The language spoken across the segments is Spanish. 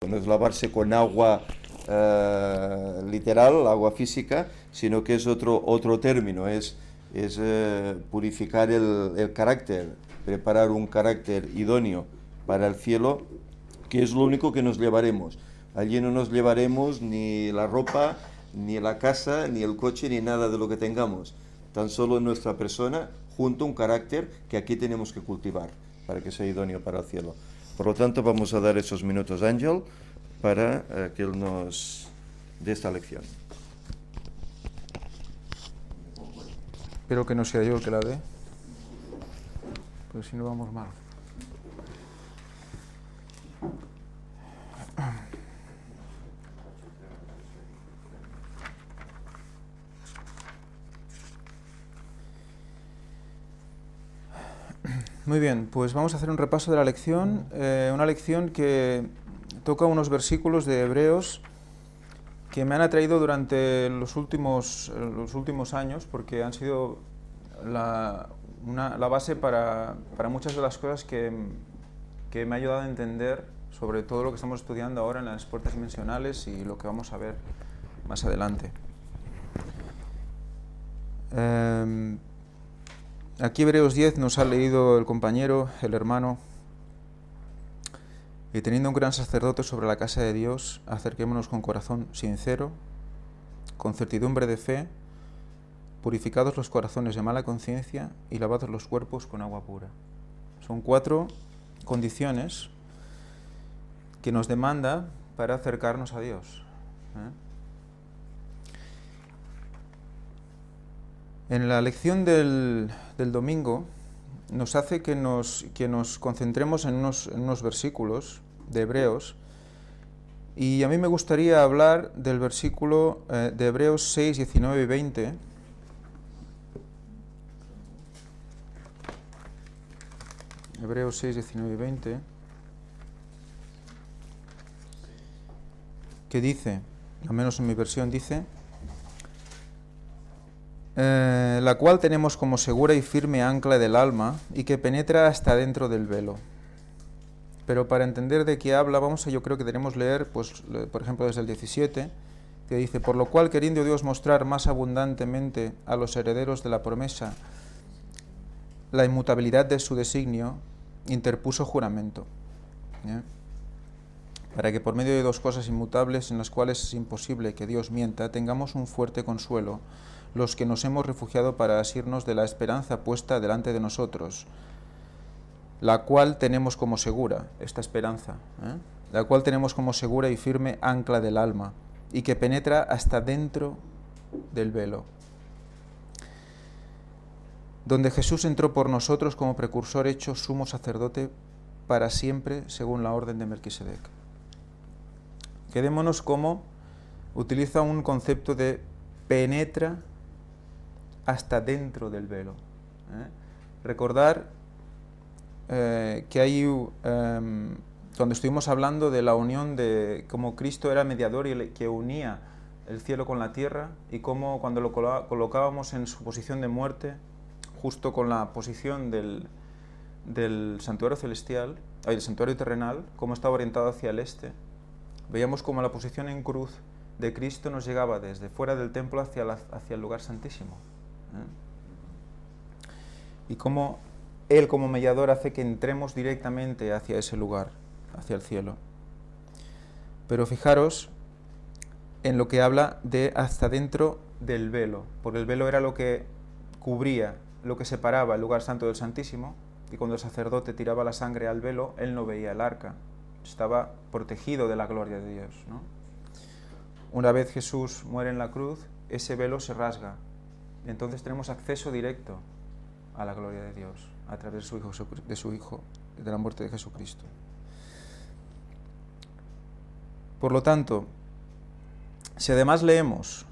No es lavarse con agua literal, agua física, sino que es otro término, es purificar el carácter, preparar un carácter idóneo para el cielo, que es lo único que nos llevaremos. Allí no nos llevaremos ni la ropa, ni la casa, ni el coche, ni nada de lo que tengamos. Tan solo nuestra persona, junto a un carácter que aquí tenemos que cultivar para que sea idóneo para el cielo. Por lo tanto, vamos a dar esos minutos a Ángel para que él nos dé esta lección. Espero que no sea yo el que la dé, porque si no vamos mal. Muy bien, pues vamos a hacer un repaso de la lección, una lección que toca unos versículos de Hebreos que me han atraído durante los últimos años, porque han sido la base para muchas de las cosas que me ha ayudado a entender sobre todo lo que estamos estudiando ahora en las puertas dimensionales y lo que vamos a ver más adelante. Aquí Hebreos 10 nos ha leído el compañero, el hermano. Y teniendo un gran sacerdote sobre la casa de Dios, acerquémonos con corazón sincero, con certidumbre de fe, purificados los corazones de mala conciencia y lavados los cuerpos con agua pura. Son 4 condiciones que nos demanda para acercarnos a Dios. En la lección del domingo nos hace que nos concentremos en unos versículos de Hebreos, y a mí me gustaría hablar del versículo de Hebreos 6, 19 y 20. Hebreos 6, 19 y 20, que dice, al menos en mi versión dice, la cual tenemos como segura y firme ancla del alma y que penetra hasta dentro del velo. Pero para entender de qué habla, yo creo que debemos leer, pues, por ejemplo, desde el 17, que dice, por lo cual, queriendo Dios mostrar más abundantemente a los herederos de la promesa la inmutabilidad de su designio, interpuso juramento, para que por medio de 2 cosas inmutables en las cuales es imposible que Dios mienta, tengamos un fuerte consuelo, los que nos hemos refugiado para asirnos de la esperanza puesta delante de nosotros, la cual tenemos como segura, esta esperanza, la cual tenemos como segura y firme ancla del alma, y que penetra hasta dentro del velo, donde Jesús entró por nosotros como precursor hecho sumo sacerdote para siempre, según la orden de Melquisedec. Quedémonos como utiliza un concepto de penetra hasta dentro del velo. Recordar que hay, cuando estuvimos hablando de la unión de cómo Cristo era mediador y que unía el cielo con la tierra, y cómo cuando lo colocábamos en su posición de muerte, justo con la posición del santuario celestial, el santuario terrenal, cómo estaba orientado hacia el este, veíamos cómo la posición en cruz de Cristo nos llegaba desde fuera del templo hacia el lugar santísimo. Y cómo Él como mediador hace que entremos directamente hacia ese lugar, hacia el cielo. Pero fijaros en lo que habla de hasta dentro del velo, porque el velo era lo que cubría, lo que separaba el lugar santo del santísimo, y cuando el sacerdote tiraba la sangre al velo, él no veía el arca, estaba protegido de la gloria de Dios, ¿no? Una vez Jesús muere en la cruz, ese velo se rasga, y entonces tenemos acceso directo a la gloria de Dios a través de su Hijo, de la muerte de Jesucristo. Por lo tanto, si además leemos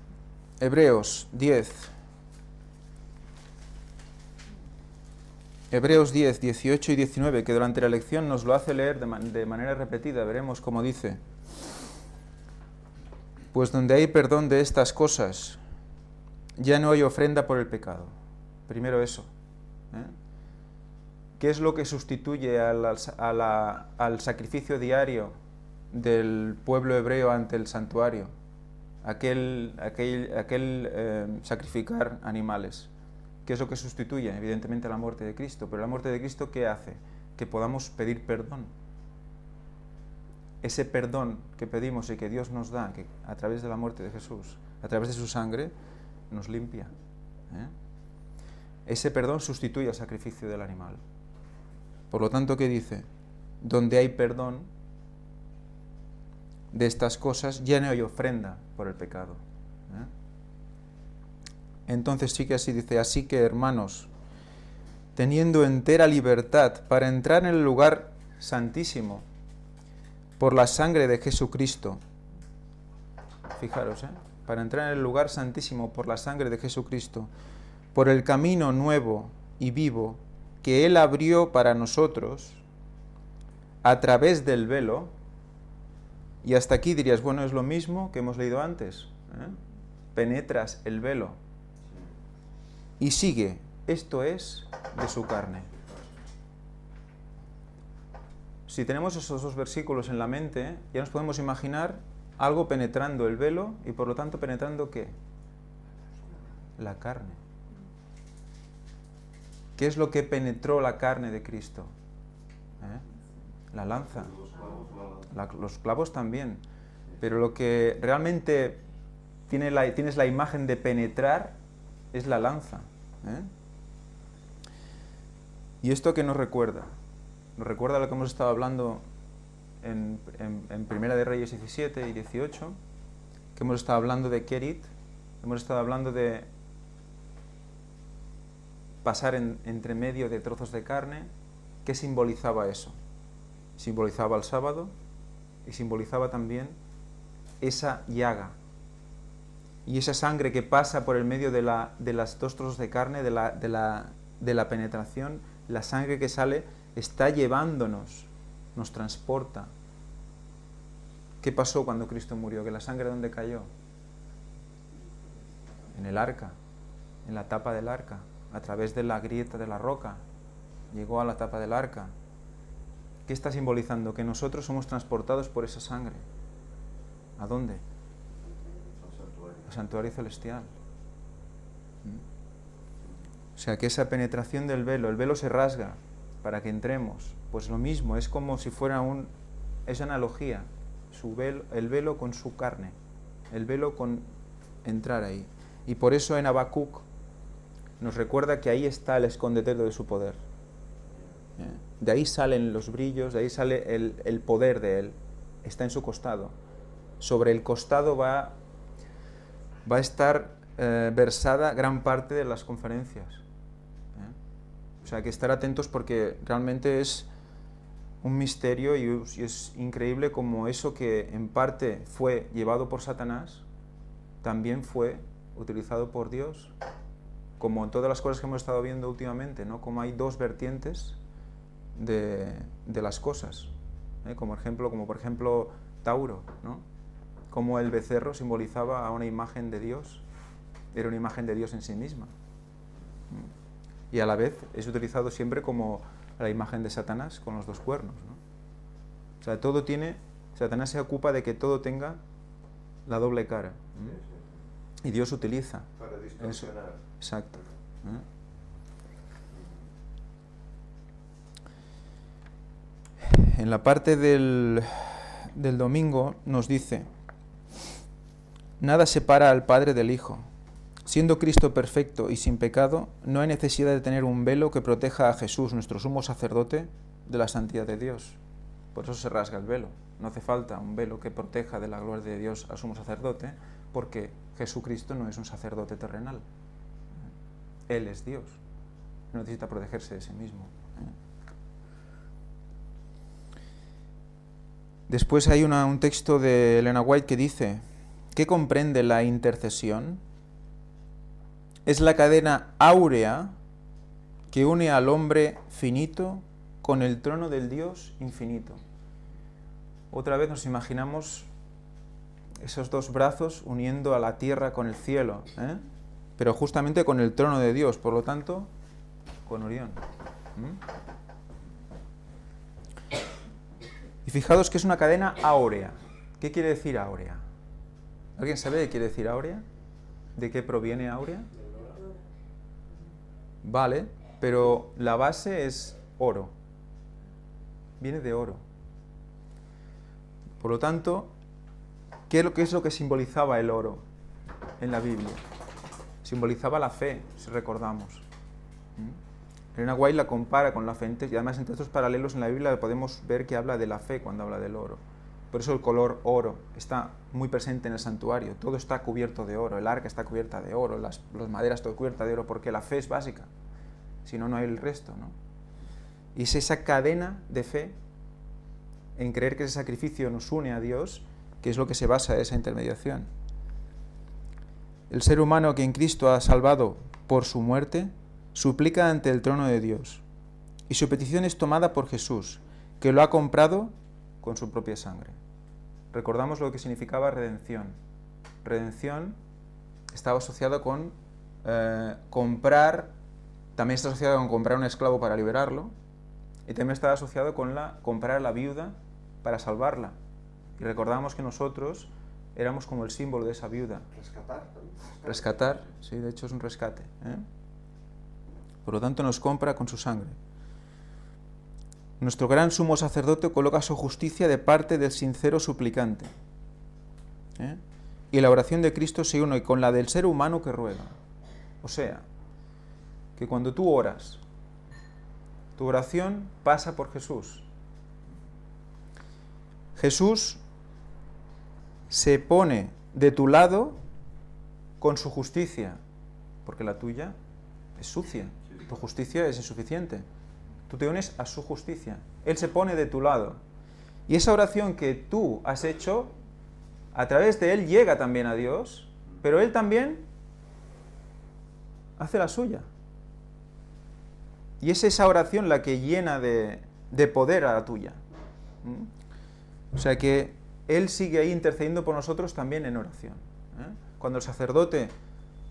Hebreos 10, 18 y 19, que durante la lección nos lo hace leer de manera repetida, veremos cómo dice, pues donde hay perdón de estas cosas, ya no hay ofrenda por el pecado. Primero eso. ¿Qué es lo que sustituye al sacrificio diario del pueblo hebreo ante el santuario, aquel sacrificar animales. ¿Qué es lo que sustituye? Evidentemente la muerte de Cristo. Pero la muerte de Cristo, ¿qué hace? Que podamos pedir perdón. Ese perdón que pedimos y que Dios nos da, que a través de la muerte de Jesús, a través de su sangre, nos limpia. Ese perdón sustituye al sacrificio del animal. Por lo tanto, ¿qué dice? Donde hay perdón de estas cosas, ya no hay ofrenda por el pecado. Entonces sí que así dice, así que hermanos, teniendo entera libertad para entrar en el lugar santísimo por la sangre de Jesucristo, fijaros, para entrar en el lugar santísimo por la sangre de Jesucristo, por el camino nuevo y vivo que Él abrió para nosotros a través del velo. Y hasta aquí dirías, bueno, es lo mismo que hemos leído antes. Penetras el velo. Y sigue, esto es de su carne. Si tenemos esos dos versículos en la mente, ya nos podemos imaginar algo penetrando el velo y por lo tanto penetrando ¿qué? La carne. ¿Qué es lo que penetró la carne de Cristo? La lanza. Los clavos también. Pero lo que realmente tienes la imagen de penetrar es la lanza. ¿Y esto qué nos recuerda? Nos recuerda lo que hemos estado hablando en Primera de Reyes 17 y 18, que hemos estado hablando de Kerit, hemos estado hablando de pasar entre medio de trozos de carne. ¿Qué simbolizaba eso? Simbolizaba el sábado y simbolizaba también esa llaga y esa sangre que pasa por el medio de las dos trozos de carne, de la penetración. La sangre que sale está llevándonos, nos transporta. ¿Qué pasó cuando Cristo murió? ¿Que la sangre dónde cayó? En el arca, en la tapa del arca, a través de la grieta de la roca. Llegó a la tapa del arca. ¿Qué está simbolizando? Que nosotros somos transportados por esa sangre. ¿A dónde? Al santuario celestial. O sea que esa penetración del velo, el velo se rasga para que entremos. Pues lo mismo, es como si fuera esa analogía, el velo con su carne, el velo con entrar ahí. Y por eso en Habacuc nos recuerda que ahí está el escondedero de su poder. De ahí salen los brillos, de ahí sale el poder de Él. Está en su costado. Sobre el costado va a estar versada gran parte de las conferencias. O sea, que estar atentos porque realmente es un misterio y es increíble como eso que en parte fue llevado por Satanás, también fue utilizado por Dios, como en todas las cosas que hemos estado viendo últimamente, ¿no? Como hay dos vertientes de las cosas, como por ejemplo Tauro, ¿no? Como el becerro simbolizaba a una imagen de Dios, era una imagen de Dios en sí misma, y a la vez es utilizado siempre como la imagen de Satanás con los dos cuernos, ¿no? O sea, Satanás se ocupa de que todo tenga la doble cara, y Dios utiliza para distorsionar. eso. Exacto. En la parte del domingo nos dice: nada separa al Padre del Hijo. Siendo Cristo perfecto y sin pecado, no hay necesidad de tener un velo que proteja a Jesús, nuestro sumo sacerdote, de la santidad de Dios. Por eso se rasga el velo. No hace falta un velo que proteja de la gloria de Dios al sumo sacerdote, porque Jesucristo no es un sacerdote terrenal. Él es Dios. No necesita protegerse de sí mismo. Después hay un texto de Elena White que dice: ¿qué comprende la intercesión? Es la cadena áurea que une al hombre finito con el trono del Dios infinito. Otra vez nos imaginamos esos dos brazos uniendo a la tierra con el cielo, pero justamente con el trono de Dios, por lo tanto, con Orión. Y fijaos que es una cadena áurea. ¿Qué quiere decir áurea? ¿Alguien sabe qué quiere decir áurea? ¿De qué proviene áurea? Vale, pero la base es oro. Viene de oro. Por lo tanto, ¿qué es lo que simbolizaba el oro en la Biblia? Simbolizaba la fe, si recordamos. Elena White la compara con la fe, y además entre estos paralelos en la Biblia podemos ver que habla de la fe cuando habla del oro. Por eso el color oro está muy presente en el santuario. Todo está cubierto de oro, el arca está cubierta de oro, las maderas todo cubierta de oro, porque la fe es básica. Si no, no hay el resto, ¿no? Y es esa cadena de fe en creer que ese sacrificio nos une a Dios, que es lo que se basa en esa intermediación. El ser humano que en Cristo ha salvado por su muerte, suplica ante el trono de Dios, y su petición es tomada por Jesús, que lo ha comprado con su propia sangre. Recordamos lo que significaba redención. Redención estaba asociado con comprar, también está asociado con comprar un esclavo para liberarlo, y también está asociado con comprar a la viuda para salvarla. Y recordamos que nosotros éramos como el símbolo de esa viuda. Rescatar, sí, de hecho es un rescate, ¿eh? Por lo tanto nos compra con su sangre. Nuestro gran sumo sacerdote coloca su justicia de parte del sincero suplicante, ¿eh? Y la oración de Cristo se une con la del ser humano que ruega. O sea, que cuando tú oras, tu oración pasa por Jesús. Jesús se pone de tu lado con su justicia, porque la tuya es sucia, tu justicia es insuficiente. Tú te unes a su justicia. Él se pone de tu lado. Y esa oración que tú has hecho, a través de Él llega también a Dios, pero Él también hace la suya. Y es esa oración la que llena de poder a la tuya. O sea que Él sigue ahí intercediendo por nosotros también en oración. Cuando el sacerdote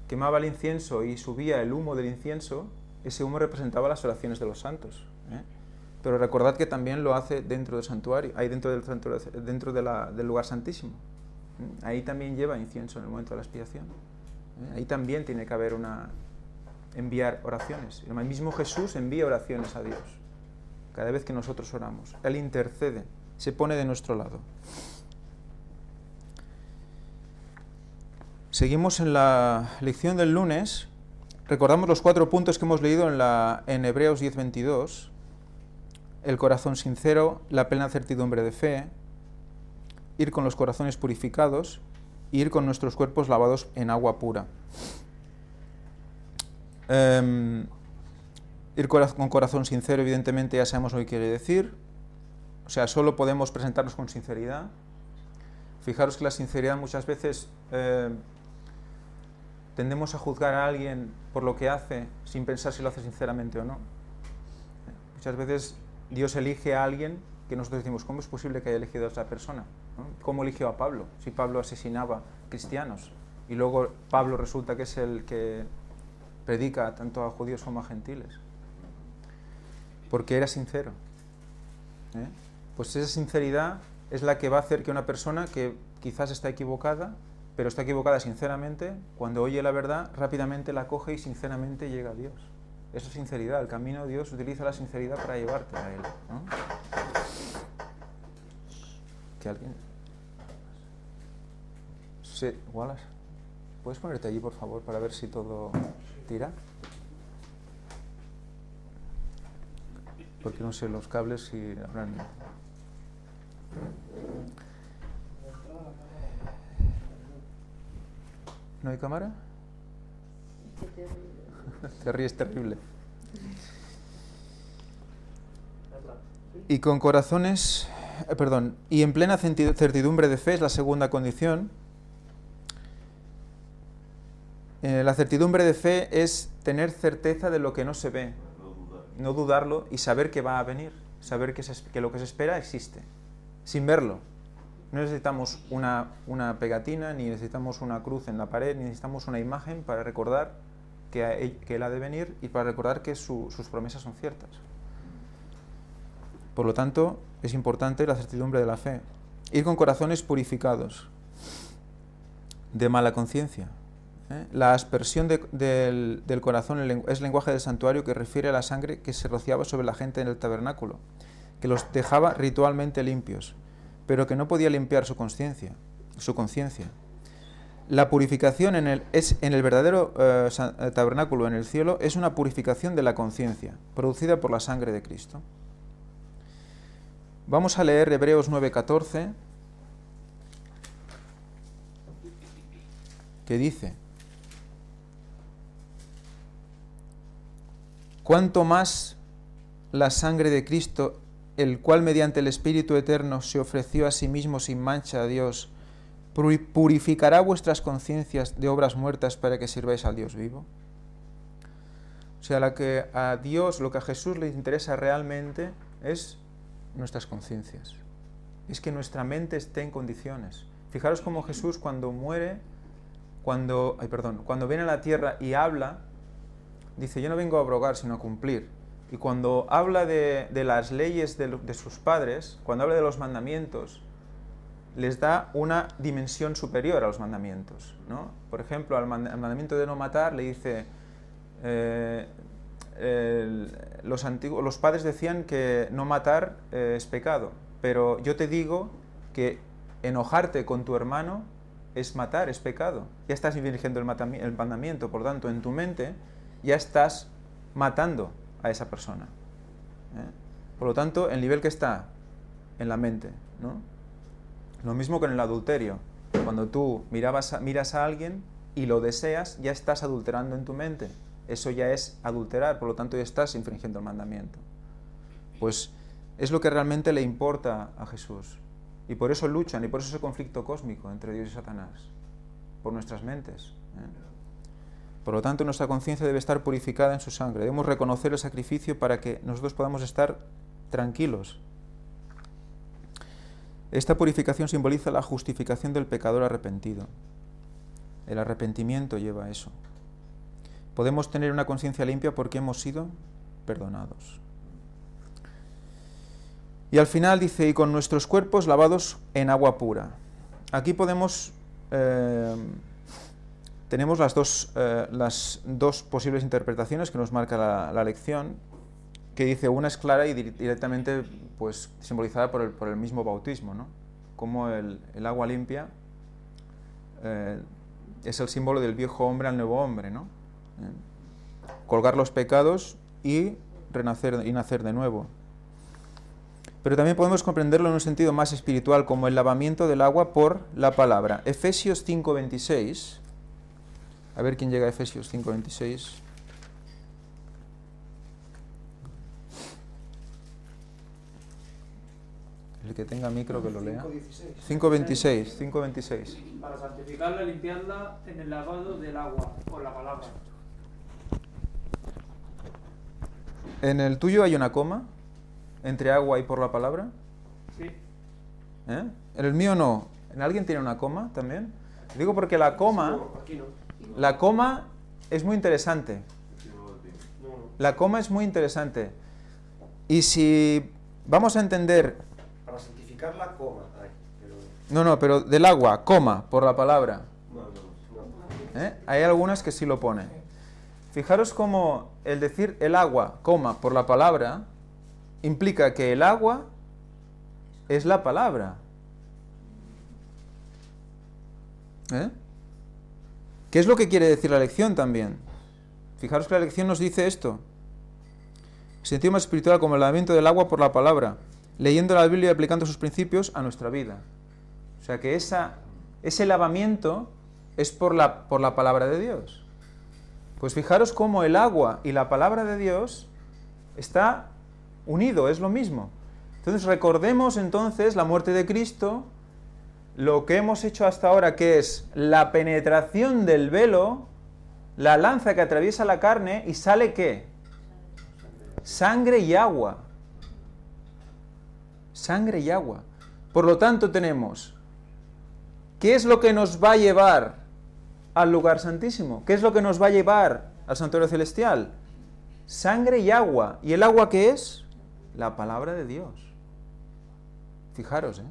quemaba el incienso y subía el humo del incienso, ese humo representaba las oraciones de los santos. Pero recordad que también lo hace dentro del santuario, ahí dentro del lugar santísimo. Ahí también lleva incienso en el momento de la expiación. Ahí también tiene que haber enviar oraciones. El mismo Jesús envía oraciones a Dios cada vez que nosotros oramos. Él intercede, se pone de nuestro lado. Seguimos en la lección del lunes. Recordamos los 4 puntos que hemos leído en Hebreos 10:22. El corazón sincero, la plena certidumbre de fe, ir con los corazones purificados, ir con nuestros cuerpos lavados en agua pura. Ir con corazón sincero, evidentemente ya sabemos lo que quiere decir. O sea, solo podemos presentarnos con sinceridad. Fijaros que la sinceridad muchas veces tendemos a juzgar a alguien por lo que hace sin pensar si lo hace sinceramente o no. Muchas veces Dios elige a alguien que nosotros decimos, ¿cómo es posible que haya elegido a esa persona? ¿No? ¿Cómo eligió a Pablo? Si Pablo asesinaba cristianos y luego Pablo resulta que es el que predica tanto a judíos como a gentiles. Porque era sincero. Pues esa sinceridad es la que va a hacer que una persona que quizás está equivocada, pero está equivocada sinceramente, cuando oye la verdad, rápidamente la coge y sinceramente llega a Dios. Eso es sinceridad. El camino de Dios utiliza la sinceridad para llevarte a Él, ¿no? ¿Que alguien? Sí, Wallace. ¿Puedes ponerte allí, por favor, para ver si todo tira? Porque no sé, los cables si habrán... ¿No hay cámara? Te ríes terrible. Y con corazones... y en plena certidumbre de fe es la segunda condición. La certidumbre de fe es tener certeza de lo que no se ve, no dudarlo y saber que va a venir, saber que lo que se espera existe, sin verlo. No necesitamos una pegatina, ni necesitamos una cruz en la pared, ni necesitamos una imagen para recordar que Él ha de venir y para recordar que sus promesas son ciertas. Por lo tanto, es importante la certidumbre de la fe. Ir con corazones purificados de mala conciencia. La aspersión del corazón es lenguaje del santuario que refiere a la sangre que se rociaba sobre la gente en el tabernáculo, que los dejaba ritualmente limpios, pero que no podía limpiar su conciencia. La purificación en el verdadero tabernáculo en el cielo es una purificación de la conciencia, producida por la sangre de Cristo. Vamos a leer Hebreos 9:14, que dice: cuanto más la sangre de Cristo, el cual mediante el Espíritu Eterno se ofreció a sí mismo sin mancha a Dios, purificará vuestras conciencias de obras muertas para que sirváis al Dios vivo. O sea, lo que a Jesús le interesa realmente es nuestras conciencias. Es que nuestra mente esté en condiciones. Fijaros cómo Jesús cuando viene a la tierra y habla, dice: yo no vengo a abrogar, sino a cumplir. Y cuando habla de las leyes de sus padres, cuando habla de los mandamientos, les da una dimensión superior a los mandamientos, ¿no? Por ejemplo, al mandamiento de no matar le dice, los padres decían que no matar es pecado, pero yo te digo que enojarte con tu hermano es matar, es pecado. Ya estás infringiendo el mandamiento, por tanto, en tu mente ya estás matando a esa persona. Por lo tanto, el nivel que está en la mente, ¿no? Lo mismo con el adulterio. Cuando tú miras a alguien y lo deseas, ya estás adulterando en tu mente. Eso ya es adulterar, por lo tanto ya estás infringiendo el mandamiento. Pues es lo que realmente le importa a Jesús. Y por eso luchan, y por eso es el conflicto cósmico entre Dios y Satanás. Por nuestras mentes. Por lo tanto, nuestra conciencia debe estar purificada en su sangre. Debemos reconocer el sacrificio para que nosotros podamos estar tranquilos. Esta purificación simboliza la justificación del pecador arrepentido. El arrepentimiento lleva a eso. Podemos tener una conciencia limpia porque hemos sido perdonados. Y al final dice: y con nuestros cuerpos lavados en agua pura. Aquí tenemos las dos posibles interpretaciones que nos marca la lección, que dice: una es clara y directamente pues simbolizada por el mismo bautismo, ¿no? Como el agua limpia es el símbolo del viejo hombre al nuevo hombre, ¿no? Colgar los pecados y renacer y nacer de nuevo. Pero también podemos comprenderlo en un sentido más espiritual, como el lavamiento del agua por la palabra. Efesios 5:26. A ver quién llega a Efesios 5:26. El que tenga micro que lo lea. 5:26. Para santificarla, limpiarla en el lavado del agua, por la palabra. ¿En el tuyo hay una coma entre agua y por la palabra? Sí. En el mío no. ¿En alguien tiene una coma también? Digo porque la coma es muy interesante. La coma es muy interesante. Y si vamos a entender... Para santificar la coma. Pero del agua, coma, por la palabra. No. Hay algunas que sí lo ponen. Fijaros cómo el decir el agua, coma, por la palabra, implica que el agua es la palabra. ¿Qué es lo que quiere decir la lección también? Fijaros que la lección nos dice esto. Sentido más espiritual como el lavamiento del agua por la palabra, leyendo la Biblia y aplicando sus principios a nuestra vida. O sea que ese lavamiento es por la palabra de Dios. Pues fijaros cómo el agua y la palabra de Dios está unido, es lo mismo. Entonces recordemos entonces la muerte de Cristo, lo que hemos hecho hasta ahora, que es la penetración del velo, la lanza que atraviesa la carne, y sale ¿qué? Sangre y agua. Sangre y agua. Por lo tanto tenemos, ¿qué es lo que nos va a llevar al lugar santísimo? ¿Qué es lo que nos va a llevar al santuario celestial? Sangre y agua. ¿Y el agua qué es? La palabra de Dios. Fijaros,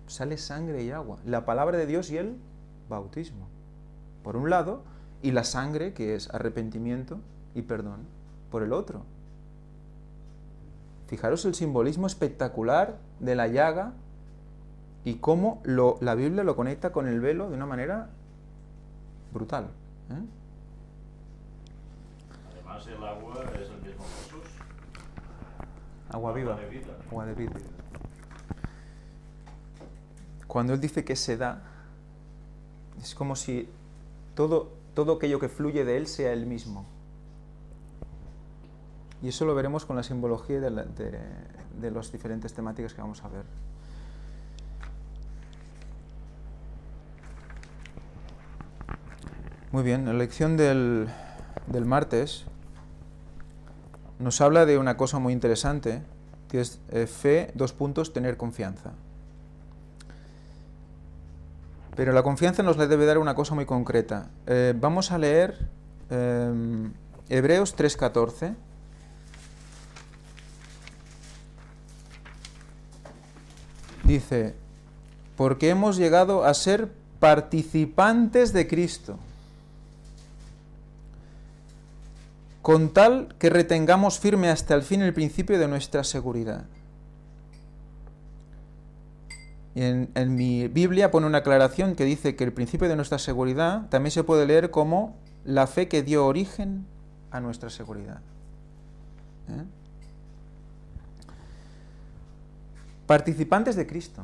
sale sangre y agua. La palabra de Dios y el bautismo, por un lado, y la sangre, que es arrepentimiento y perdón, por el otro. Fijaros el simbolismo espectacular de la llaga y cómo la Biblia lo conecta con el velo de una manera brutal. Además, el agua es el mismo Jesús. Agua viva. Agua de vida. Agua de vida. Cuando Él dice que se da, es como si todo aquello que fluye de Él sea Él mismo. Y eso lo veremos con la simbología de las diferentes temáticas que vamos a ver. Muy bien, la lección del martes nos habla de una cosa muy interesante, que es fe, tener confianza. Pero la confianza nos le debe dar una cosa muy concreta. Vamos a leer Hebreos 3:14. Dice, porque hemos llegado a ser participantes de Cristo, con tal que retengamos firme hasta el fin el principio de nuestra seguridad. Y en mi Biblia pone una aclaración que dice que el principio de nuestra seguridad también se puede leer como la fe que dio origen a nuestra seguridad. Participantes de Cristo.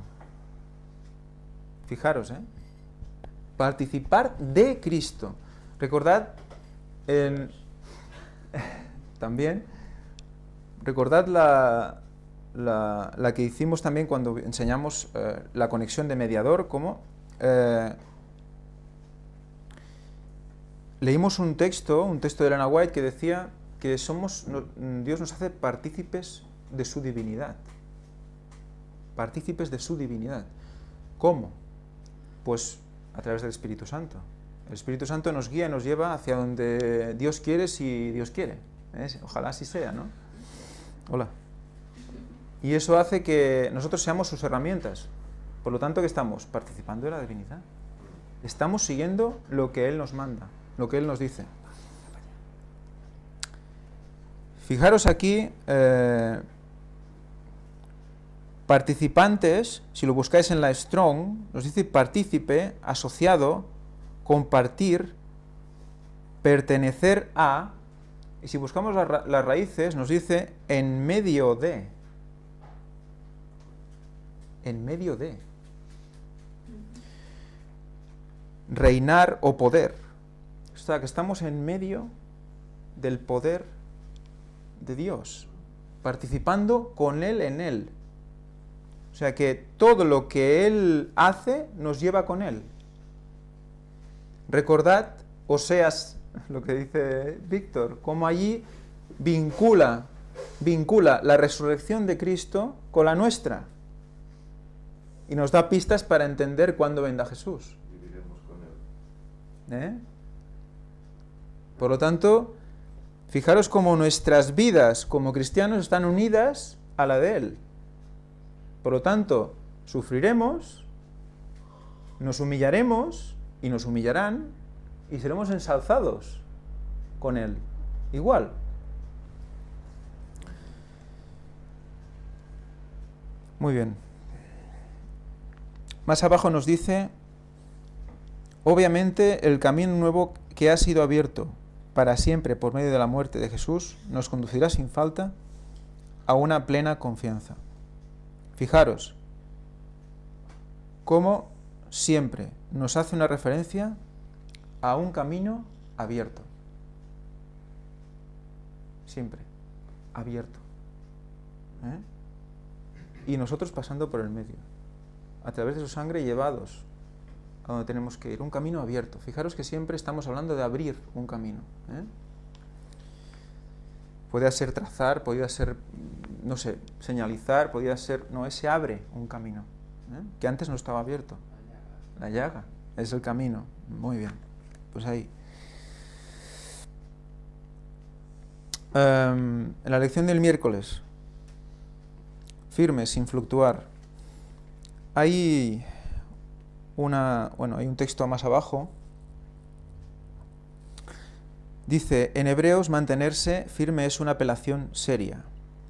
Fijaros, participar de Cristo. Recordad también, recordad la que hicimos también cuando enseñamos la conexión de mediador, como leímos un texto de Elena White que decía que Dios nos hace partícipes de su divinidad. Partícipes de su divinidad. ¿Cómo? Pues a través del Espíritu Santo. El Espíritu Santo nos guía, nos lleva hacia donde Dios quiere, si Dios quiere. Ojalá así sea, ¿no? Hola. Y eso hace que nosotros seamos sus herramientas. Por lo tanto, ¿qué estamos? Participando de la divinidad. Estamos siguiendo lo que Él nos manda, lo que Él nos dice. Fijaros aquí, participantes, si lo buscáis en la Strong, nos dice partícipe, asociado, compartir, pertenecer a, y si buscamos las raíces, nos dice en medio de. En medio de. Reinar o poder. O sea, que estamos en medio del poder de Dios, participando con Él en Él. O sea, que todo lo que Él hace nos lleva con Él. Recordad, Oseas, lo que dice Víctor, cómo allí vincula la resurrección de Cristo con la nuestra. Y nos da pistas para entender cuándo vendrá Jesús. Viviremos con Él. Por lo tanto, fijaros cómo nuestras vidas como cristianos están unidas a la de Él. Por lo tanto, sufriremos, nos humillaremos y nos humillarán y seremos ensalzados con Él. Igual. Muy bien. Más abajo nos dice, obviamente el camino nuevo que ha sido abierto para siempre por medio de la muerte de Jesús nos conducirá sin falta a una plena confianza. Fijaros cómo siempre nos hace una referencia a un camino abierto. Siempre abierto. Y nosotros pasando por el medio, a través de su sangre llevados a donde tenemos que ir. Un camino abierto. Fijaros que siempre estamos hablando de abrir un camino. Podría ser trazar, podría ser, no sé, señalizar, podría ser... No, ese abre un camino, que antes no estaba abierto. La llaga es el camino. Muy bien. Pues ahí. En la lección del miércoles, firme, sin fluctuar, hay hay un texto más abajo. Dice, en Hebreos mantenerse firme es una apelación seria.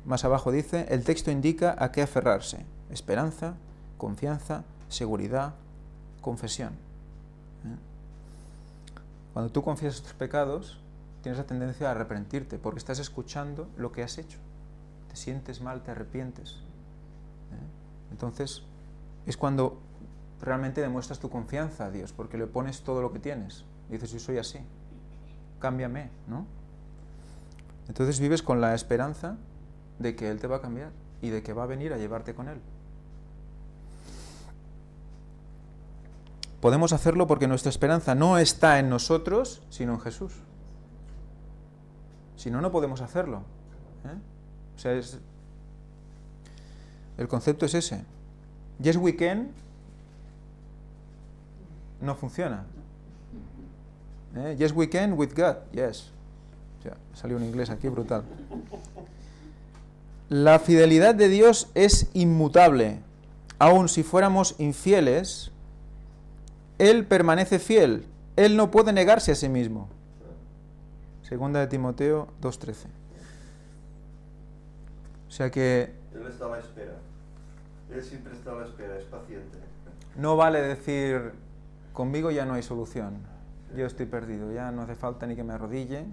Más abajo dice, el texto indica a qué aferrarse. Esperanza, confianza, seguridad, confesión. Cuando tú confiesas tus pecados, tienes la tendencia a arrepentirte, porque estás escuchando lo que has hecho. Te sientes mal, te arrepientes. Entonces, es cuando realmente demuestras tu confianza a Dios, porque le pones todo lo que tienes. Dices, yo soy así, cámbiame, ¿no? Entonces vives con la esperanza de que Él te va a cambiar y de que va a venir a llevarte con Él. Podemos hacerlo porque nuestra esperanza no está en nosotros, sino en Jesús. Si no, no podemos hacerlo. O sea, el concepto es ese. Yes, we can no funciona. Yes, we can with God. Yes. O sea, salió un inglés aquí brutal. La fidelidad de Dios es inmutable. Aun si fuéramos infieles, Él permanece fiel. Él no puede negarse a sí mismo. Segunda de Timoteo 2:13. O sea que Él está a la espera. Él siempre está a la espera, es paciente. no vale decir, conmigo ya no hay solución. Yo estoy perdido, ya no hace falta ni que me arrodille.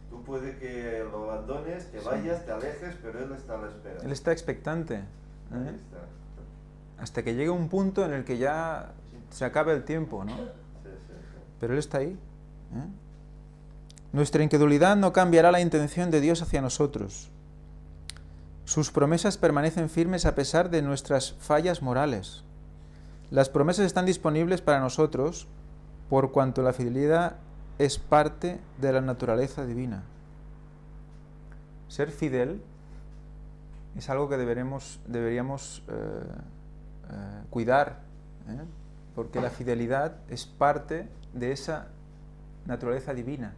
Tú puedes que lo abandones, te vayas, te alejes, pero Él está a la espera. Él está expectante. Ahí está. Hasta que llegue un punto en el que ya se acabe el tiempo, ¿no? Sí. Pero Él está ahí. Nuestra incredulidad no cambiará la intención de Dios hacia nosotros. Sus promesas permanecen firmes a pesar de nuestras fallas morales. Las promesas están disponibles para nosotros por cuanto la fidelidad es parte de la naturaleza divina. Ser fidel es algo que deberíamos cuidar, porque la fidelidad es parte de esa naturaleza divina.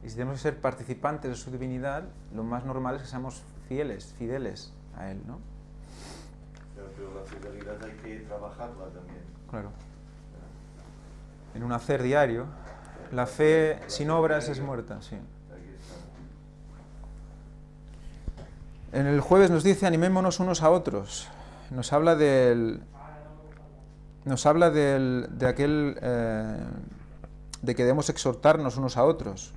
Y si tenemos que ser participantes de su divinidad, lo más normal es que seamos fideles a Él, ¿no? Pero la fidelidad hay que trabajarla también. Claro. En un hacer diario, la fe sin obras es muerta, sí. Aquí está. En el jueves nos dice, animémonos unos a otros. Nos habla de que debemos exhortarnos unos a otros.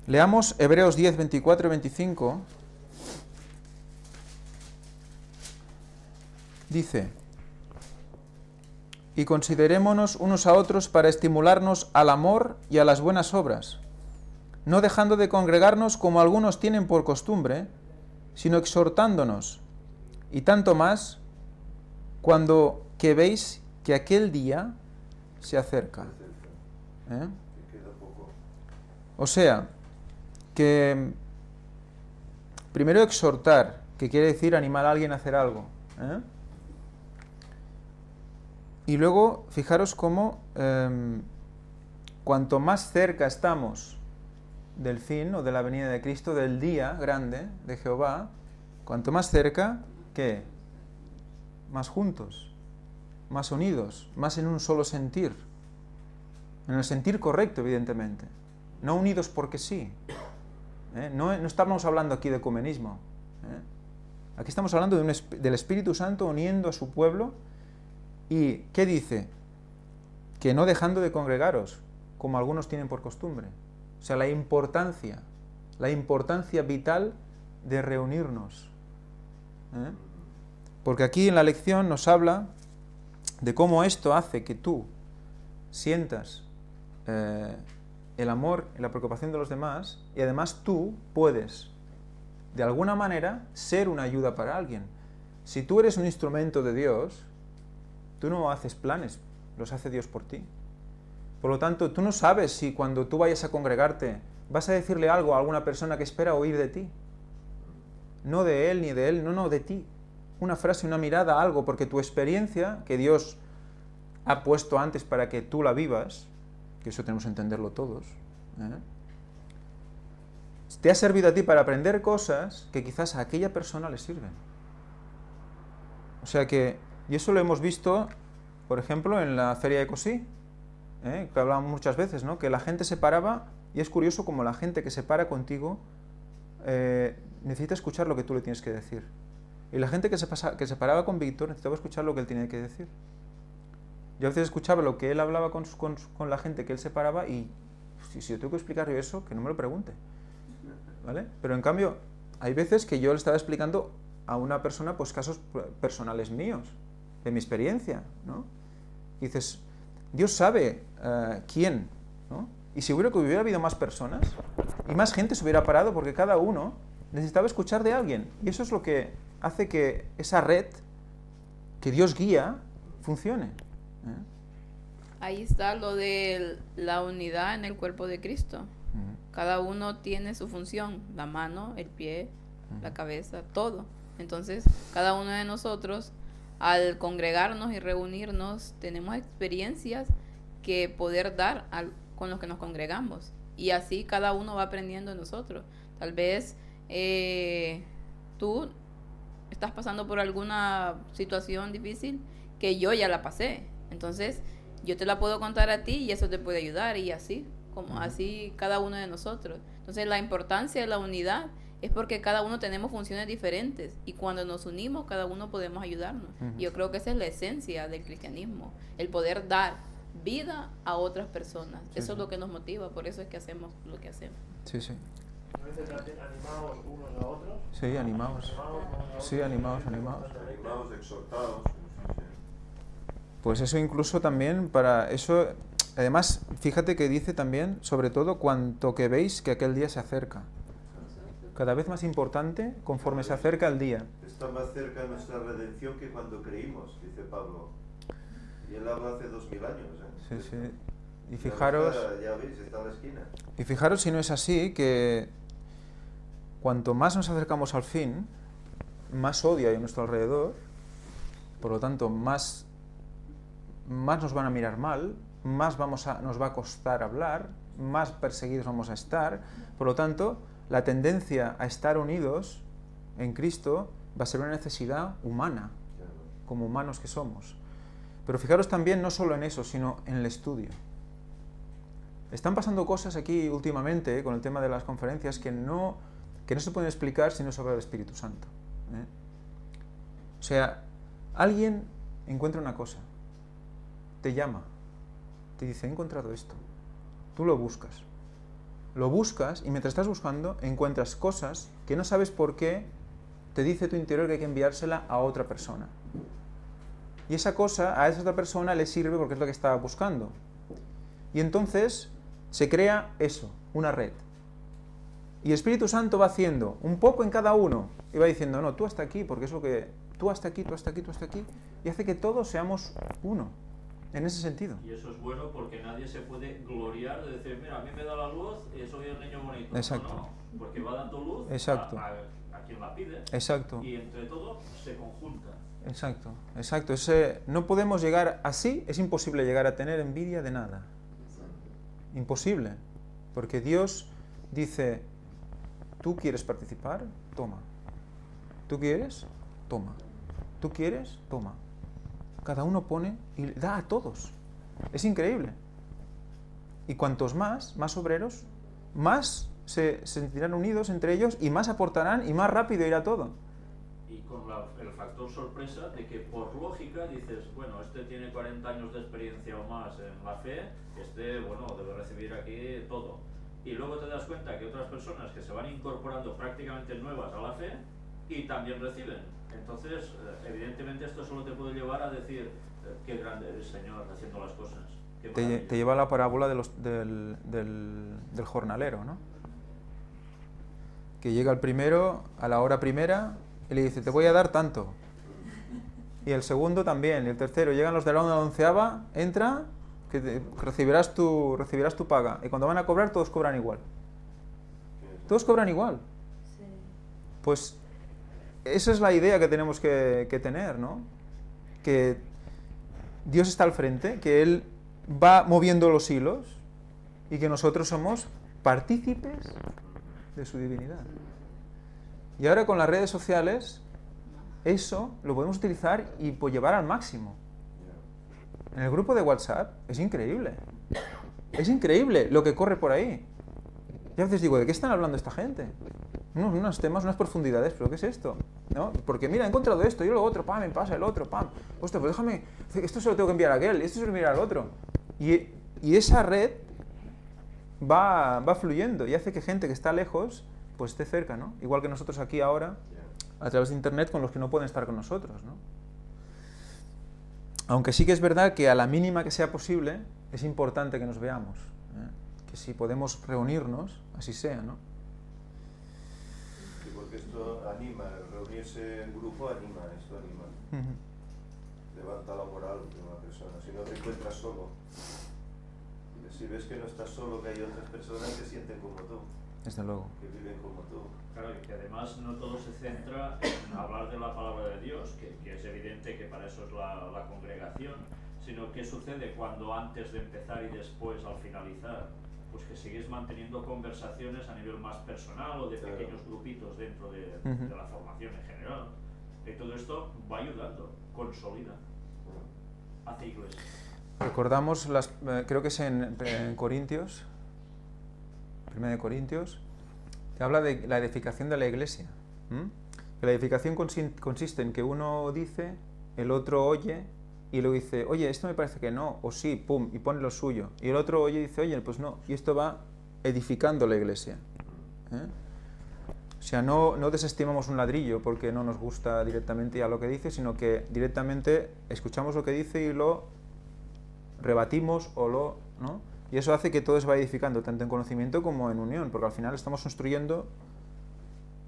Leamos Hebreos 10, 24 y 25. Dice, y considerémonos unos a otros para estimularnos al amor y a las buenas obras, no dejando de congregarnos como algunos tienen por costumbre, sino exhortándonos, y tanto más cuando que veis que aquel día se acerca. O sea, que primero exhortar, que quiere decir animar a alguien a hacer algo. Y luego, fijaros cómo cuanto más cerca estamos del fin o de la venida de Cristo, del día grande de Jehová, cuanto más cerca, ¿qué? Más juntos, más unidos, más en un solo sentir. En el sentir correcto, evidentemente. No unidos porque sí. No estamos hablando aquí de ecumenismo. Aquí estamos hablando del Espíritu Santo uniendo a su pueblo. ¿Y qué dice? Que no dejando de congregaros, como algunos tienen por costumbre. O sea, la importancia vital de reunirnos. Porque aquí en la lección nos habla de cómo esto hace que tú sientas el amor y la preocupación de los demás, y además tú puedes, de alguna manera, ser una ayuda para alguien. Si tú eres un instrumento de Dios, tú no haces planes, los hace Dios por ti. Por lo tanto, tú no sabes si cuando tú vayas a congregarte vas a decirle algo a alguna persona que espera oír de ti. No de él ni de él, no, de ti. Una frase, una mirada, algo, porque tu experiencia, que Dios ha puesto antes para que tú la vivas, que eso tenemos que entenderlo todos, te ha servido a ti para aprender cosas que quizás a aquella persona le sirven. O sea que, y eso lo hemos visto, por ejemplo, en la feria de Cosí, que hablamos muchas veces, ¿no? Que la gente se paraba, y es curioso como la gente que se para contigo necesita escuchar lo que tú le tienes que decir. Y la gente que se paraba con Víctor necesitaba escuchar lo que él tenía que decir. Yo a veces escuchaba lo que él hablaba con la gente que él se paraba y si yo tengo que explicarle eso, que no me lo pregunte. ¿Vale? Pero en cambio, hay veces que yo le estaba explicando a una persona pues casos personales míos, de mi experiencia, ¿no? Y dices, Dios sabe quién, ¿no? Y seguro que hubiera habido más personas y más gente se hubiera parado porque cada uno necesitaba escuchar de alguien. Y eso es lo que hace que esa red que Dios guía funcione. Ahí está lo de la unidad en el cuerpo de Cristo. Cada uno tiene su función, la mano, el pie, la cabeza, todo. Entonces, cada uno de nosotros, al congregarnos y reunirnos, tenemos experiencias que poder dar con los que nos congregamos. Y así cada uno va aprendiendo de nosotros. Tal vez tú estás pasando por alguna situación difícil que yo ya la pasé. Entonces, yo te la puedo contar a ti y eso te puede ayudar y así, como así cada uno de nosotros. Entonces, la importancia de la unidad es porque cada uno tenemos funciones diferentes y cuando nos unimos, cada uno podemos ayudarnos. Y yo creo que esa es la esencia del cristianismo, el poder dar vida a otras personas. Eso es lo que nos motiva, por eso es que hacemos lo que hacemos. Sí, sí. Animados unos a otros. Sí, animados. Sí, animados. Animados, exhortados. Pues eso incluso también para eso, además, fíjate que dice también, sobre todo, cuanto que veis que aquel día se acerca. Cada vez más importante conforme se acerca el día. Está más cerca de nuestra redención que cuando creímos, dice Pablo. Y él habla hace 2000 años. Sí, sí. Y fijaros, ya veis, está en la esquina. Y fijaros si no es así, que cuanto más nos acercamos al fin, más odio hay a nuestro alrededor, por lo tanto, más nos van a mirar mal, más nos va a costar hablar, más perseguidos vamos a estar, por lo tanto, la tendencia a estar unidos en Cristo va a ser una necesidad humana, como humanos que somos. Pero fijaros también no solo en eso, sino en el estudio. Están pasando cosas aquí últimamente con el tema de las conferencias que no se pueden explicar si no se habla del Espíritu Santo. O sea, alguien encuentra una cosa, te llama, te dice, he encontrado esto. Tú lo buscas y mientras estás buscando encuentras cosas que no sabes por qué te dice tu interior que hay que enviársela a otra persona. Y esa cosa a esa otra persona le sirve porque es lo que estaba buscando. Y entonces se crea eso, una red. Y el Espíritu Santo va haciendo un poco en cada uno y va diciendo, no, tú hasta aquí, porque es lo que... Tú hasta aquí, tú hasta aquí, tú hasta aquí. Y hace que todos seamos uno, en ese sentido. Y eso es bueno porque nadie se puede gloriar de decir, mira, a mí me da la luz y soy el niño bonito. Exacto. No, porque va dando luz Exacto. a quien la pide. Exacto. Y entre todos se conjunta. Exacto, exacto. No podemos llegar así, es imposible llegar a tener envidia de nada. Imposible. Porque Dios dice, ¿tú quieres participar? Toma. ¿Tú quieres? Toma. ¿Tú quieres? Toma. Cada uno pone y da a todos. Es increíble. Y cuantos más obreros, más se sentirán unidos entre ellos y más aportarán y más rápido irá todo. Y con el factor sorpresa de que por lógica dices, bueno, este tiene 40 años de experiencia o más en la fe, bueno, debe recibir aquí todo. Y luego te das cuenta que otras personas que se van incorporando prácticamente nuevas a la fe y también reciben. Entonces, evidentemente esto solo te puede llevar a decir, qué grande es el Señor haciendo las cosas. Te lleva a la parábola del jornalero, ¿no? Que llega el primero a la hora primera y le dice, te voy a dar tanto. Y el segundo también, y el tercero. Llegan los de la 11ª, entra, que recibirás tu paga. Y cuando van a cobrar, todos cobran igual. Todos cobran igual. Sí. Pues esa es la idea que tenemos que tener, ¿no? Que Dios está al frente, que Él va moviendo los hilos y que nosotros somos partícipes de su divinidad. Y ahora con las redes sociales, eso lo podemos utilizar y pues llevar al máximo. En el grupo de WhatsApp es increíble. Es increíble lo que corre por ahí. Y a veces digo, ¿de qué están hablando esta gente? Unos temas, unas profundidades, ¿pero qué es esto? ¿No? Porque mira, he encontrado esto y lo otro, pam, me pasa el otro, pam. Hostia, pues déjame, esto se lo tengo que enviar a aquel, esto se lo enviar al otro. Y esa red va fluyendo y hace que gente que está lejos, pues esté cerca, ¿no? Igual que nosotros aquí ahora, a través de internet, con los que no pueden estar con nosotros, ¿no? Aunque sí que es verdad que a la mínima que sea posible, es importante que nos veamos, ¿eh? Que si podemos reunirnos, así sea, ¿no? Sí, porque esto anima, reunirse en grupo anima, esto anima. Levanta la moral de una persona, si no te encuentras solo. Si ves que no estás solo, que hay otras personas que sienten como tú. Desde luego. Que viven como tú. Claro, y que además no todo se centra en hablar de la palabra de Dios, que es evidente que para eso es la congregación, sino que sucede cuando antes de empezar y después al finalizar, pues que sigues manteniendo conversaciones a nivel más personal o de pequeños grupitos dentro de la formación en general. Y todo esto va ayudando, consolida, hace iglesia. Recordamos, creo que es en Corintios, 1 de Corintios, que habla de la edificación de la iglesia. Que la edificación consiste en que uno dice, el otro oye, y luego dice, oye, esto me parece que no, o sí, pum, y pone lo suyo. Y el otro oye y dice, oye, pues no. Y esto va edificando la iglesia. O sea, no desestimamos un ladrillo porque no nos gusta directamente ya lo que dice, sino que directamente escuchamos lo que dice y lo rebatimos ¿no? Y eso hace que todo se vaya edificando, tanto en conocimiento como en unión, porque al final estamos construyendo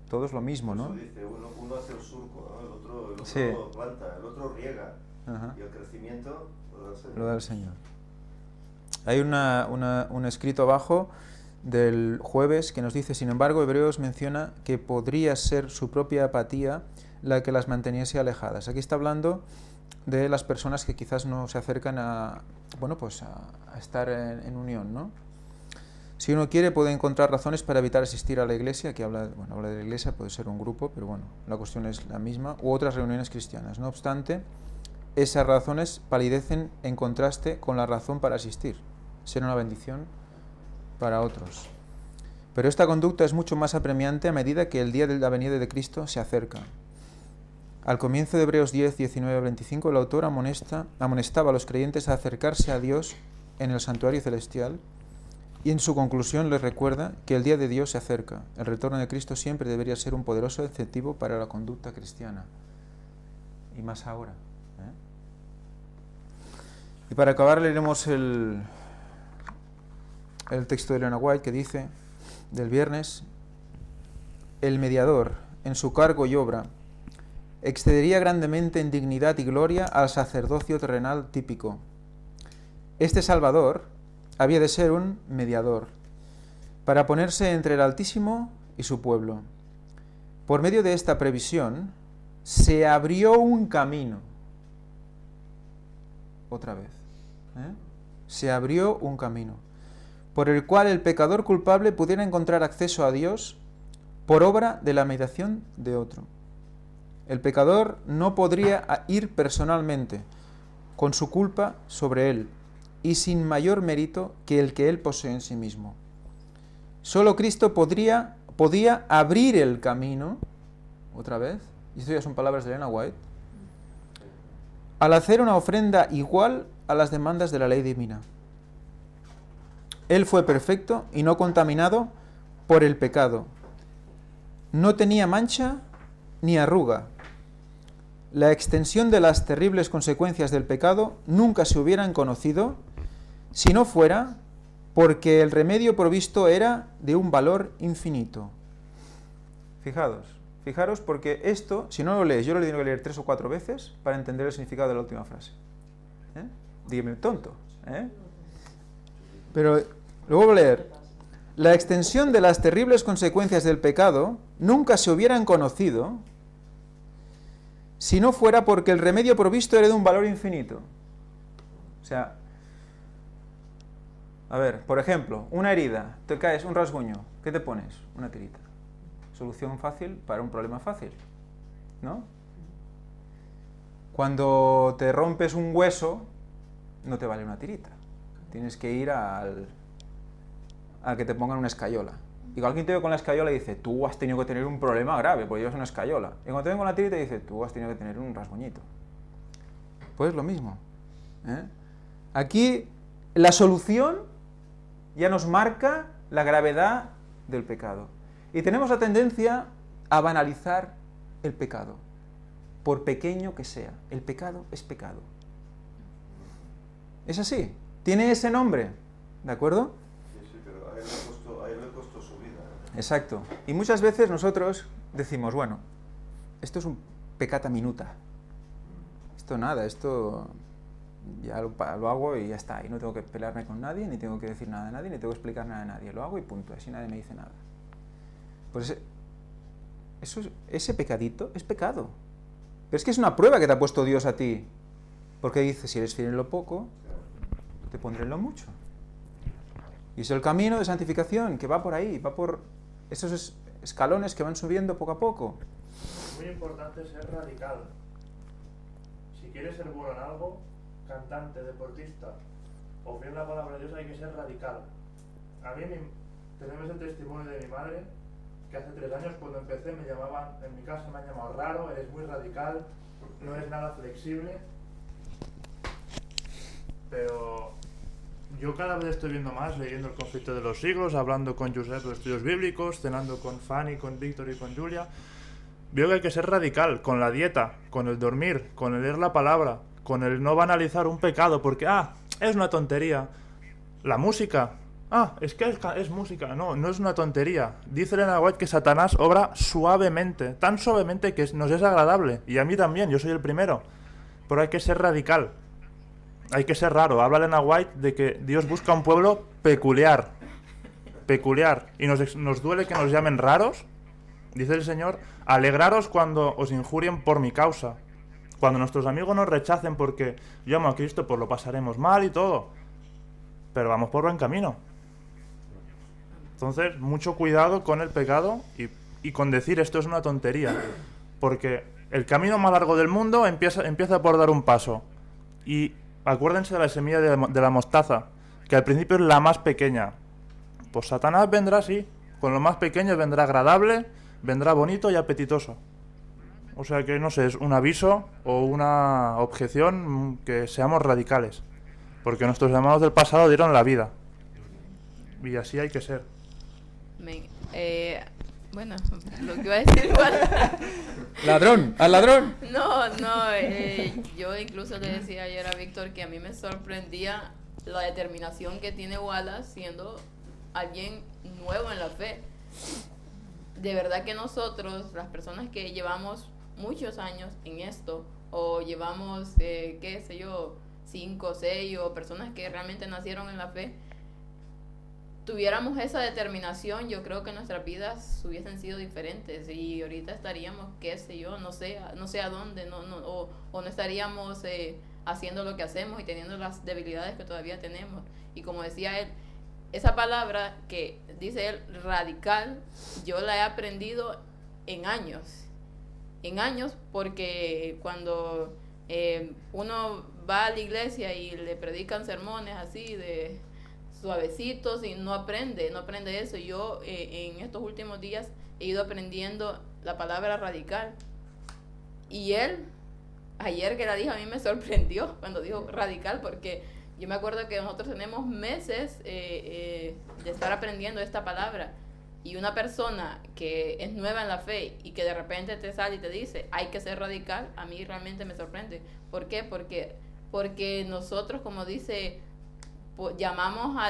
todos lo mismo, ¿no? Eso dice, uno hace el surco, ¿no? El otro Sí. planta, el otro riega. Ajá. Y el crecimiento lo da el Señor. Lo da el Señor. Hay un escrito abajo del jueves que nos dice, sin embargo, Hebreos menciona que podría ser su propia apatía la que las manteniese alejadas. Aquí está hablando de las personas que quizás no se acercan a estar en unión, ¿no? Si uno quiere, puede encontrar razones para evitar asistir a la iglesia, que habla de la iglesia, puede ser un grupo, pero bueno, la cuestión es la misma, u otras reuniones cristianas. No obstante, esas razones palidecen en contraste con la razón para asistir. Será una bendición para otros. Pero esta conducta es mucho más apremiante a medida que el día de la venida de Cristo se acerca. Al comienzo de Hebreos 10, 19 al 25, el autor amonestaba a los creyentes a acercarse a Dios en el santuario celestial, y en su conclusión les recuerda que el día de Dios se acerca. El retorno de Cristo siempre debería ser un poderoso incentivo para la conducta cristiana. Y más ahora. Y para acabar leeremos el texto de Elena White que dice, del viernes, el mediador, en su cargo y obra, excedería grandemente en dignidad y gloria al sacerdocio terrenal típico. Este Salvador había de ser un mediador, para ponerse entre el Altísimo y su pueblo. Por medio de esta previsión, se abrió un camino. Otra vez. Se abrió un camino, por el cual el pecador culpable pudiera encontrar acceso a Dios por obra de la mediación de otro. El pecador no podría ir personalmente con su culpa sobre él y sin mayor mérito que el que él posee en sí mismo. Solo Cristo podía abrir el camino, otra vez, y esto ya son palabras de Elena White, al hacer una ofrenda igual a las demandas de la ley divina. Él fue perfecto y no contaminado por el pecado. No tenía mancha ni arruga. La extensión de las terribles consecuencias del pecado nunca se hubieran conocido si no fuera porque el remedio provisto era de un valor infinito. Fijaros porque esto, si no lo lees, yo lo tengo que leer 3 o 4 veces para entender el significado de la última frase. Dígame, tonto. Pero lo vuelvo a leer. La extensión de las terribles consecuencias del pecado nunca se hubieran conocido si no fuera porque el remedio provisto era de un valor infinito. O sea, A ver, por ejemplo, una herida, te caes, un rasguño, ¿qué te pones? Una tirita. Solución fácil para un problema fácil, ¿no? Cuando te rompes un hueso, no te vale una tirita. Tienes que ir al que te pongan una escayola. Y alguien te ve con la escayola y dice, tú has tenido que tener un problema grave, porque llevas una escayola. Y cuando te ven con la tirita dice, tú has tenido que tener un rasguñito. Pues lo mismo. Aquí la solución ya nos marca la gravedad del pecado. Y tenemos la tendencia a banalizar el pecado, por pequeño que sea. El pecado es pecado. Es así. Tiene ese nombre, ¿de acuerdo? Sí, pero a él le costó su vida. Exacto. Y muchas veces nosotros decimos, bueno, esto es un peccata minuta. Esto nada, esto ya lo hago y ya está. Y no tengo que pelearme con nadie, ni tengo que decir nada a nadie, ni tengo que explicar nada a nadie. Lo hago y punto, así nadie me dice nada. Pues ese pecadito es pecado. Pero es que es una prueba que te ha puesto Dios a ti. Porque dice, si eres fiel en lo poco, te pondré en lo mucho. Y es el camino de santificación que va por ahí, va por esos escalones que van subiendo poco a poco. Es muy importante ser radical. Si quieres ser bueno en algo, cantante, deportista, o fiel a la palabra de Dios, hay que ser radical. A mí tenemos el testimonio de mi madre, que hace 3 años cuando empecé me llamaban, en mi casa me han llamado raro, eres muy radical, no eres nada flexible. Pero yo cada vez estoy viendo más, leyendo El conflicto de los siglos, hablando con Josep de estudios bíblicos, cenando con Fanny, con Víctor y con Julia. Veo que hay que ser radical con la dieta, con el dormir, con el leer la palabra, con el no banalizar un pecado, porque, es una tontería. La música, es que es música. No, no es una tontería. Dice Elena White que Satanás obra suavemente, tan suavemente que nos es agradable. Y a mí también, yo soy el primero. Pero hay que ser radical. Hay que ser raro. Habla Elena White de que Dios busca un pueblo peculiar. Peculiar. Y nos duele que nos llamen raros. Dice el Señor, alegraros cuando os injurien por mi causa. Cuando nuestros amigos nos rechacen porque yo amo a Cristo, pues lo pasaremos mal y todo. Pero vamos por buen camino. Entonces, mucho cuidado con el pecado y con decir esto es una tontería. Porque el camino más largo del mundo empieza por dar un paso. Y acuérdense de la semilla de la mostaza, que al principio es la más pequeña. Pues Satanás vendrá así. Con lo más pequeño vendrá agradable, vendrá bonito y apetitoso. O sea que, no sé, es un aviso o una objeción que seamos radicales. Porque nuestros hermanos del pasado dieron la vida. Y así hay que ser. Bueno, lo que iba a decir igual. ¡Ladrón! ¡Al ladrón! No, yo incluso le decía ayer a Víctor que a mí me sorprendía la determinación que tiene Wallace siendo alguien nuevo en la fe. De verdad que nosotros, las personas que llevamos muchos años en esto, o llevamos, 5, 6, o personas que realmente nacieron en la fe, tuviéramos esa determinación, yo creo que nuestras vidas hubiesen sido diferentes y ahorita estaríamos, no sé a dónde, no estaríamos haciendo lo que hacemos y teniendo las debilidades que todavía tenemos. Y como decía él, esa palabra que dice él, radical, yo la he aprendido en años, porque cuando uno va a la iglesia y le predican sermones así de suavecitos y no aprende eso. Yo en estos últimos días he ido aprendiendo la palabra radical, y él ayer que la dijo a mí me sorprendió cuando dijo radical, porque yo me acuerdo que nosotros tenemos meses de estar aprendiendo esta palabra, y una persona que es nueva en la fe y que de repente te sale y te dice hay que ser radical, a mí realmente me sorprende. ¿Por qué? Porque nosotros, como dice, llamamos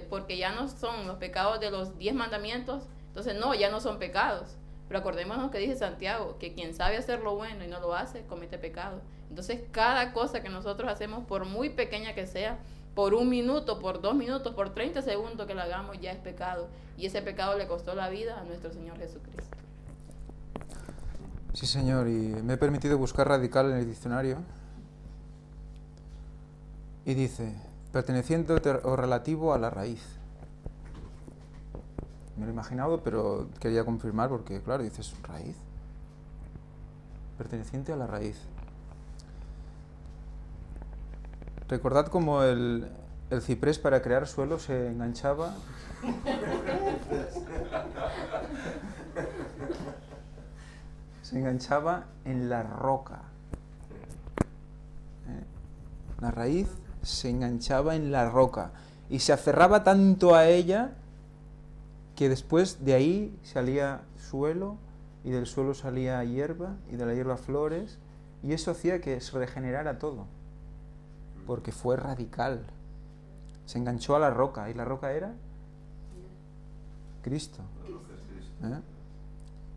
porque ya no son los pecados de los 10 mandamientos, entonces ya no son pecados. Pero acordémonos que dice Santiago, que quien sabe hacer lo bueno y no lo hace, comete pecado. Entonces cada cosa que nosotros hacemos, por muy pequeña que sea, por 1 minuto, por 2 minutos, por 30 segundos que la hagamos, ya es pecado. Y ese pecado le costó la vida a nuestro Señor Jesucristo. Sí, Señor, y me he permitido buscar radical en el diccionario. Y dice, perteneciente o relativo a la raíz. Me lo he imaginado, pero quería confirmar porque, claro, dices, ¿raíz? Perteneciente a la raíz. Recordad cómo el ciprés para crear suelo se enganchaba. Se enganchaba en la roca. La raíz se enganchaba en la roca y se aferraba tanto a ella que después de ahí salía suelo y del suelo salía hierba y de la hierba flores, y eso hacía que se regenerara todo porque fue radical. Se enganchó a la roca, y la roca era Cristo.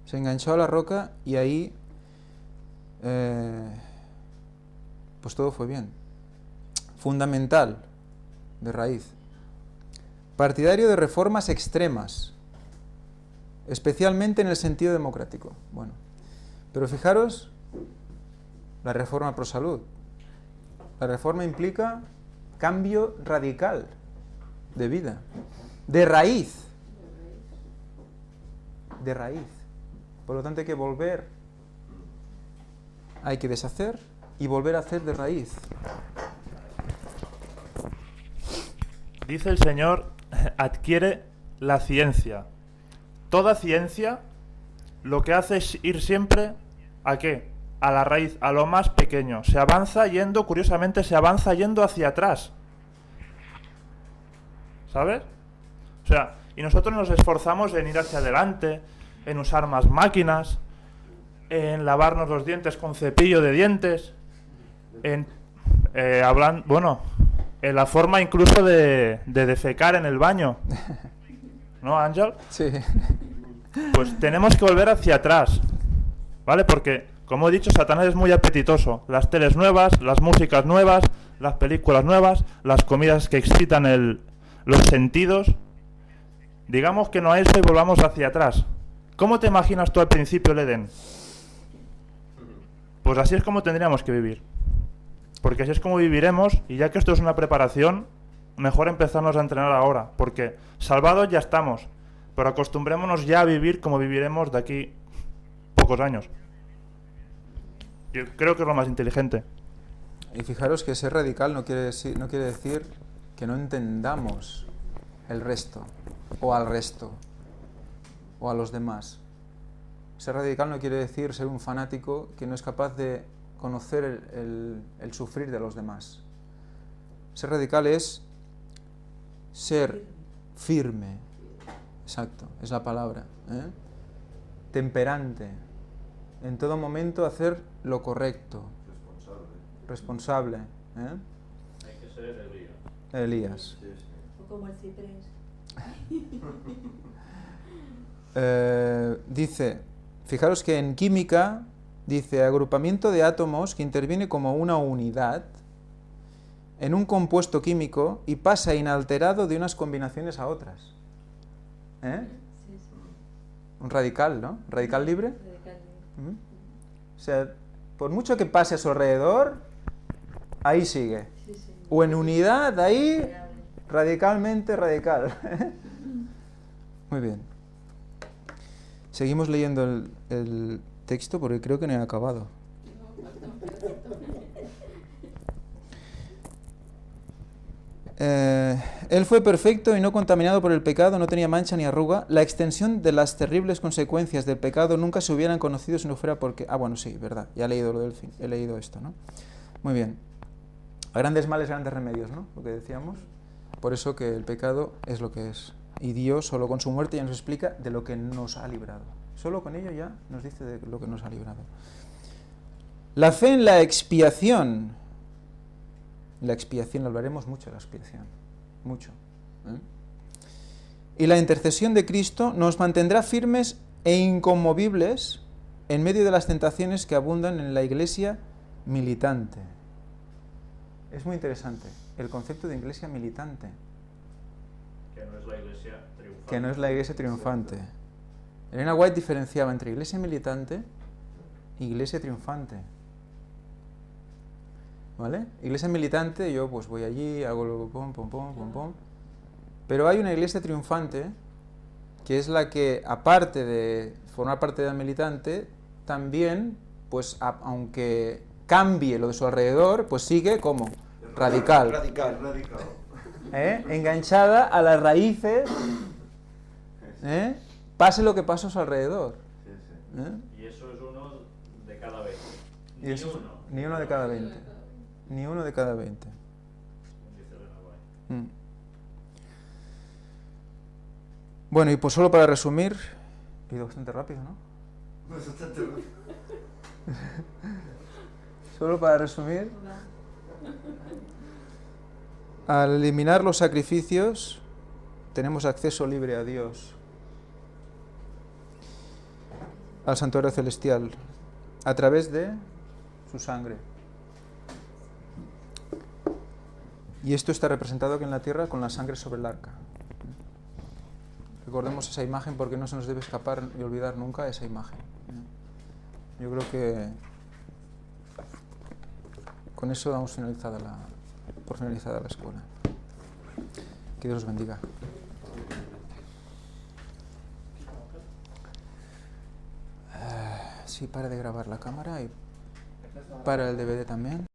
Se enganchó a la roca y ahí pues todo fue bien. Fundamental, de raíz. Partidario de reformas extremas, especialmente en el sentido democrático. Bueno, pero fijaros, la reforma pro salud. La reforma implica cambio radical de vida, de raíz. De raíz. Por lo tanto hay que volver, hay que deshacer y volver a hacer de raíz. Dice el Señor, adquiere la ciencia. Toda ciencia lo que hace es ir siempre ¿a qué? A la raíz, a lo más pequeño. Se avanza yendo, curiosamente, se avanza yendo hacia atrás. ¿Sabes? O sea, y nosotros nos esforzamos en ir hacia adelante, en usar más máquinas, en lavarnos los dientes con cepillo de dientes, en en la forma incluso de defecar en el baño. ¿No, Ángel? Sí. Pues tenemos que volver hacia atrás, ¿vale? Porque, como he dicho, Satanás es muy apetitoso. Las teles nuevas, las músicas nuevas, las películas nuevas, las comidas que excitan los sentidos. Digamos que no a eso y volvamos hacia atrás. ¿Cómo te imaginas tú al principio el Edén? Pues así es como tendríamos que vivir. Porque así es como viviremos, y ya que esto es una preparación, mejor empezarnos a entrenar ahora, porque salvados ya estamos, pero acostumbrémonos ya a vivir como viviremos de aquí pocos años. Yo creo que es lo más inteligente. Y fijaros que ser radical no quiere decir que no entendamos el resto, o al resto, o a los demás. Ser radical no quiere decir ser un fanático que no es capaz de conocer el sufrir de los demás. Ser radical es ser firme, exacto, es la palabra, temperante, en todo momento hacer lo correcto, responsable. Hay que ser Elías. Sí, sí. O como el ciprés. Dice, fijaros que en química dice agrupamiento de átomos que interviene como una unidad en un compuesto químico y pasa inalterado de unas combinaciones a otras. Sí, sí. Un radical, ¿no? ¿Radical libre? Radical libre. O sea, por mucho que pase a su alrededor, ahí sigue. Sí, sí. O en unidad, ahí, Variable. radicalmente radical. Muy bien. Seguimos leyendo el texto porque creo que no he acabado. Él fue perfecto y no contaminado por el pecado, no tenía mancha ni arruga. La extensión de las terribles consecuencias del pecado nunca se hubieran conocido si no fuera porque... Ah, bueno, sí, verdad, ya he leído lo del fin, he leído esto, ¿no? Muy bien. A grandes males, grandes remedios, ¿no? Lo que decíamos. Por eso que el pecado es lo que es. Y Dios, solo con su muerte, ya nos explica de lo que nos ha librado. Solo con ello ya nos dice de lo que nos ha librado. La fe en la expiación. La expiación, hablaremos mucho de la expiación. Mucho. Y la intercesión de Cristo nos mantendrá firmes e inconmovibles en medio de las tentaciones que abundan en la iglesia militante. Es muy interesante el concepto de iglesia militante. Que no es la iglesia triunfante. Que no es la iglesia triunfante. Elena White diferenciaba entre iglesia militante e iglesia triunfante. ¿Vale? Iglesia militante, yo pues voy allí, hago lo pom, pom, pom, pom, pom. Pero hay una iglesia triunfante, que es la que, aparte de formar parte de la militante, también, pues aunque cambie lo de su alrededor, pues sigue como radical. Radical. Enganchada a las raíces, pase lo que pase a su alrededor. Y eso es uno de cada 20. Y eso es ni uno de cada 20. Ni uno de cada 20. Dice Elena White. Bueno, y pues solo para resumir, he ido bastante rápido, ¿no? Solo para resumir, al eliminar los sacrificios, tenemos acceso libre a Dios, al santuario celestial, a través de su sangre. Y esto está representado aquí en la tierra con la sangre sobre el arca. Recordemos esa imagen porque no se nos debe escapar y olvidar nunca esa imagen. Yo creo que con eso damos por finalizada la escuela. Que Dios los bendiga. Sí, para de grabar la cámara y para el DVD también.